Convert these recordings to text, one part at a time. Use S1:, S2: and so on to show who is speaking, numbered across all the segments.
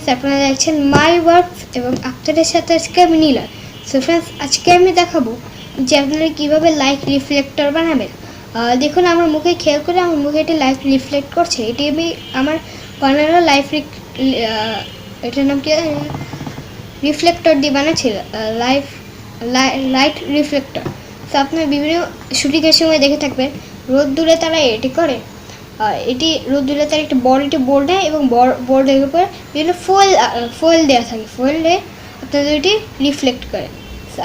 S1: Friends, আপনারা দেখছেন my work এবং আপনাদের সাথে আজকে আমি নীলা। সো ফ্রেন্ডস, আজকে আমি দেখাবো যে আপনারা কীভাবে লাইট রিফ্লেক্টর বানাবেন। দেখুন আমার মুখে খেয়াল করে আমার মুখে এটি লাইট রিফ্লেক্ট করছে। এটি আমি আমার বানানো এটার নাম কি, রিফ্লেক্টর দিয়ে বানাচ্ছিল, লাইট রিফ্লেক্টর। তো আপনার বিভিন্ন শুটিংয়ের সময় দেখে থাকবেন রোদ দূরে তারা এটি করে। এটি রোদ্দুরে তার একটা বড় একটি বোর্ড নেয় এবং বোর্ডের উপর বিভিন্ন ফয়েল দেওয়া থাকে। ফয়েলে আপনাদের এটি রিফ্লেক্ট করে।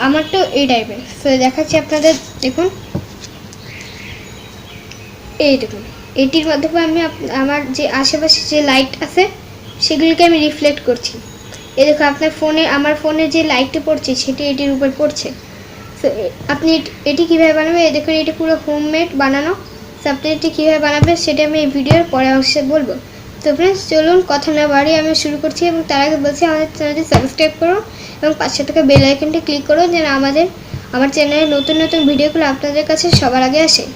S1: আমার তো এই টাইপের। সো দেখাচ্ছি আপনাদের, দেখুন এই দেখুন, এটির মাধ্যমে আমি আমার যে আশেপাশে যে লাইট আছে সেগুলিকে আমি রিফ্লেক্ট করছি। এই দেখুন আপনার ফোনে, আমার ফোনে যে লাইটটা পড়ছে সেটি এটির উপর পড়ছে। সো আপনি এটি কীভাবে বানাবেন, এই দেখুন এটি পুরো হোমমেড বানানো। সো আপনি এটি কীভাবে বানাবেন সেটা আমি এই ভিডিওর পরের অংশে বলবো। তো ফ্রেন্ডস, চলুন কথা না বাড়িয়ে আমি শুরু করছি, এবং তার আগে বলছি আমাদের চ্যানেলটি সাবস্ক্রাইব করুন এবং পাশে থাকা বেল আইকনটি ক্লিক করুন যেন আমার চ্যানেলে নতুন নতুন ভিডিওগুলো আপনাদের কাছে সবার আগে আসে।